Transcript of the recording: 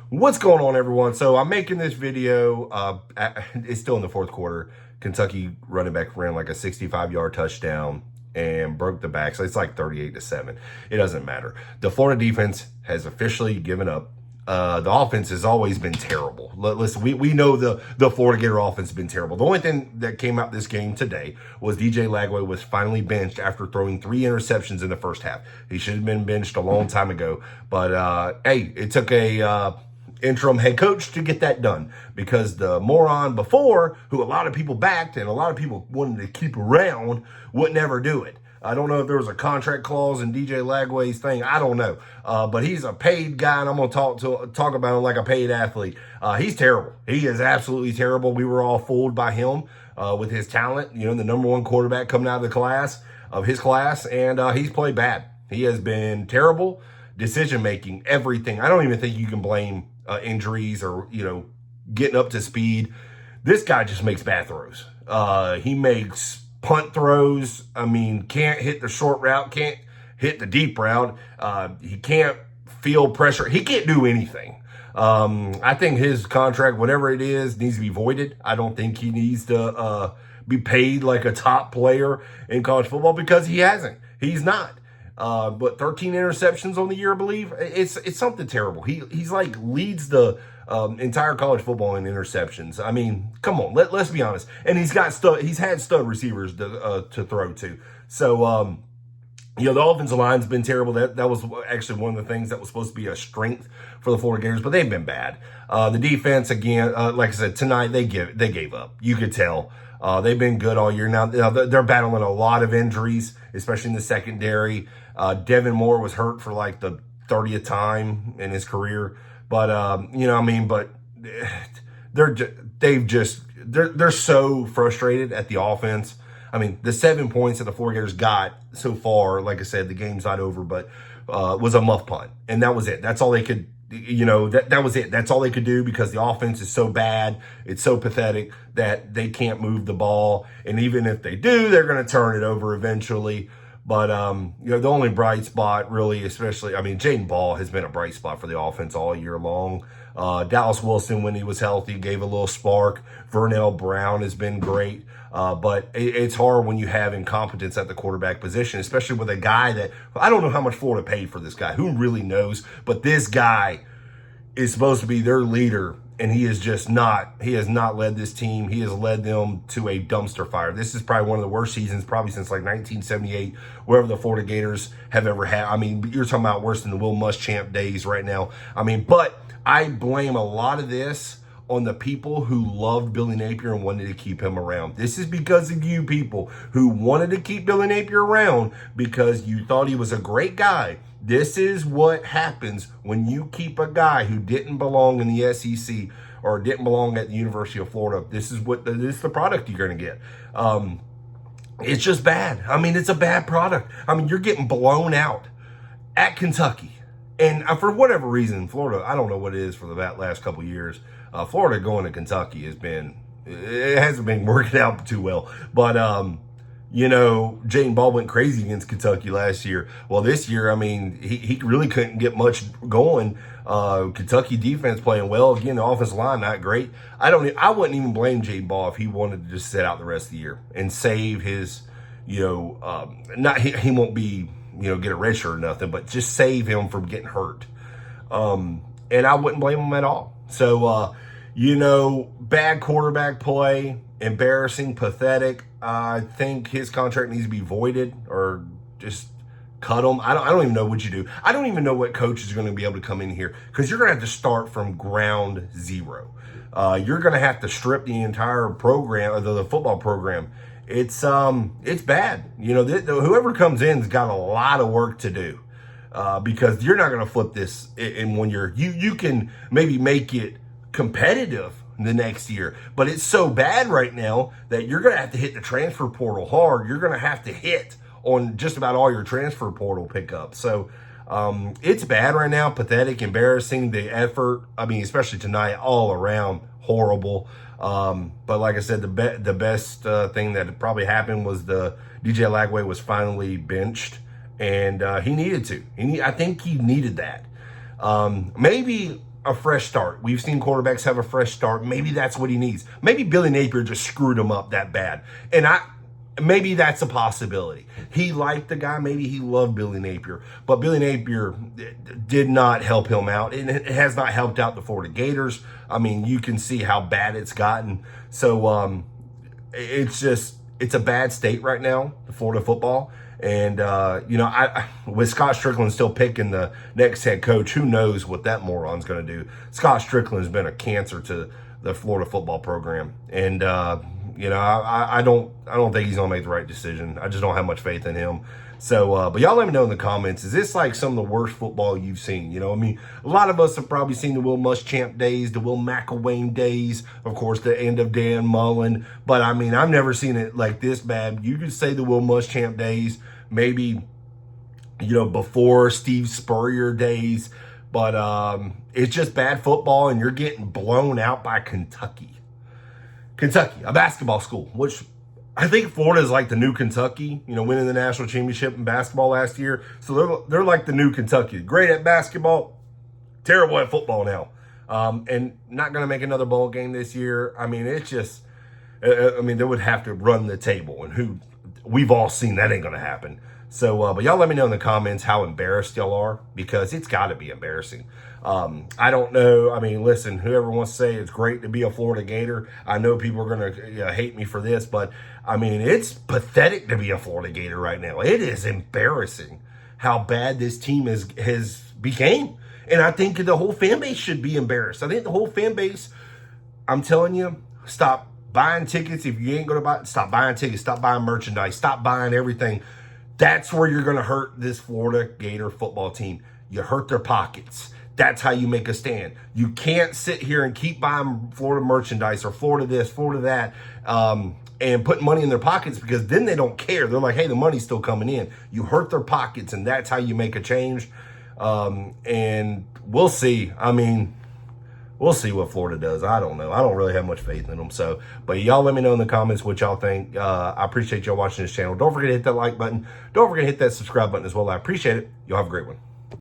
What's going on, everyone? So I'm making this video. It's still in the fourth quarter. Kentucky running back ran like a 65-yard touchdown and broke the back. So it's like 38-7. It doesn't matter. The Florida defense has officially given up. The offense has always been terrible. Listen, we know the Florida Gator offense has been terrible. The only thing that came out this game today was DJ Lagway was finally benched after throwing 3 interceptions in the first half. He should have been benched a long time ago. But, hey, it took a interim head coach to get that done, because the moron before, who a lot of people backed and a lot of people wanted to keep around, would never do it. I don't know if there was a contract clause in DJ Lagway's thing. I don't know. But he's a paid guy, and I'm going to talk about him like a paid athlete. He's terrible. He is absolutely terrible. We were all fooled by him with his talent. You know, the number one quarterback coming out of his class, and he's played bad. He has been terrible. Decision-making, everything. I don't even think you can blame injuries or, getting up to speed. This guy just makes bad throws. He makes punt throws. I mean, can't hit the short route, can't hit the deep route. He can't feel pressure. He can't do anything. I think his contract, whatever it is, needs to be voided. I don't think he needs to be paid like a top player in college football, because he hasn't. He's not. But 13 interceptions on the year, I believe. It's something terrible. He's like leads the entire college football in interceptions. I mean, come on, let's be honest. And he's had stud receivers to throw to. So the offensive line's been terrible. That was actually one of the things that was supposed to be a strength for the Florida Gators, but they've been bad. The defense, again, like I said, tonight they gave up. You could tell. They've been good all year. Now they're battling a lot of injuries, especially in the secondary. Devin Moore was hurt for like the 30th time in his career. But, but they're so frustrated at the offense. I mean, the 7 points that the Florida Gators got so far, like I said, the game's not over, but was a muff punt. And that was it. That's all they could, that was it. That's all they could do, because the offense is so bad. It's so pathetic that they can't move the ball. And even if they do, they're going to turn it over eventually. But, the only bright spot really, especially, I mean, Jaden Ball has been a bright spot for the offense all year long. Dallas Wilson, when he was healthy, gave a little spark. Vernell Brown has been great. But it's hard when you have incompetence at the quarterback position, especially with a guy that, I don't know how much Florida paid for this guy. Who really knows? But this guy is supposed to be their leader, and he has not led this team. He has led them to a dumpster fire. This is probably one of the worst seasons, probably since like 1978, wherever the Florida Gators have ever had. I mean, you're talking about worse than the Will Muschamp days right now. I mean, but I blame a lot of this on the people who loved Billy Napier and wanted to keep him around. This is because of you people who wanted to keep Billy Napier around because you thought he was a great guy. This is what happens when you keep a guy who didn't belong in the SEC or didn't belong at the University of Florida. This is the product you're going to get. It's just bad. I mean, it's a bad product. I mean, you're getting blown out at Kentucky. And for whatever reason, Florida, I don't know what it is for the last couple of years. Florida going to Kentucky it hasn't been working out too well. But, Jaden Ball went crazy against Kentucky last year. Well, this year, I mean, he really couldn't get much going. Kentucky defense playing well. Again, the offensive line not great. I wouldn't even blame Jaden Ball if he wanted to just sit out the rest of the year and save his, he won't be, get a red shirt or nothing, but just save him from getting hurt. And I wouldn't blame him at all. So, bad quarterback play, embarrassing, pathetic. I think his contract needs to be voided or just cut him. I don't even know what you do. I don't even know what coach is going to be able to come in here, because you're going to have to start from ground zero. You're going to have to strip the entire program, the football program. It's bad. Whoever comes in's got a lot of work to do, because you're not going to flip this in 1 year. You can maybe make it competitive the next year, but it's so bad right now that you're going to have to hit the transfer portal hard. You're going to have to hit on just about all your transfer portal pickups. So it's bad right now, pathetic, embarrassing. The effort, I mean, especially tonight, all around horrible. But like I said, the best thing that probably happened was the DJ Lagway was finally benched, and he needed to. I think he needed that. Maybe a fresh start. We've seen quarterbacks have a fresh start. Maybe that's what he needs. Maybe Billy Napier just screwed him up that bad. And maybe that's a possibility. He liked the guy. Maybe he loved Billy Napier. But Billy Napier did not help him out. And it has not helped out the Florida Gators. I mean, you can see how bad it's gotten. So it's a bad state right now, the Florida football. And, with Scott Strickland still picking the next head coach, who knows what that moron's going to do. Scott Strickland has been a cancer to the Florida football program. And, I don't think he's going to make the right decision. I just don't have much faith in him. So, but y'all let me know in the comments, is this like some of the worst football you've seen? I mean, a lot of us have probably seen the Will Muschamp days, the Will McElwain days, of course, the end of Dan Mullen. But, I mean, I've never seen it like this bad. You could say the Will Muschamp days, maybe, before Steve Spurrier days. But it's just bad football, and you're getting blown out by Kentucky. Kentucky, a basketball school, which I think Florida is like the new Kentucky, winning the national championship in basketball last year. So they're like the new Kentucky. Great at basketball, terrible at football now. And not going to make another bowl game this year. I mean, it's just, they would have to run the table. And we've all seen that ain't going to happen. So, but y'all let me know in the comments how embarrassed y'all are, because it's got to be embarrassing. I don't know. I mean, listen, whoever wants to say it's great to be a Florida Gator, I know people are going to hate me for this, but I mean, it's pathetic to be a Florida Gator right now. It is embarrassing how bad this team has became. And I think the whole fan base should be embarrassed. I think the whole fan base, I'm telling you, stop buying tickets. If you ain't going to stop buying tickets, stop buying merchandise, stop buying everything. That's where you're going to hurt this Florida Gator football team. You hurt their pockets. That's how you make a stand. You can't sit here and keep buying Florida merchandise or Florida this, Florida that, and put money in their pockets, because then they don't care. They're like, hey, the money's still coming in. You hurt their pockets, and that's how you make a change. And we'll see. I mean, we'll see what Florida does. I don't know. I don't really have much faith in them. So, but y'all let me know in the comments what y'all think. I appreciate y'all watching this channel. Don't forget to hit that like button. Don't forget to hit that subscribe button as well. I appreciate it. Y'all have a great one.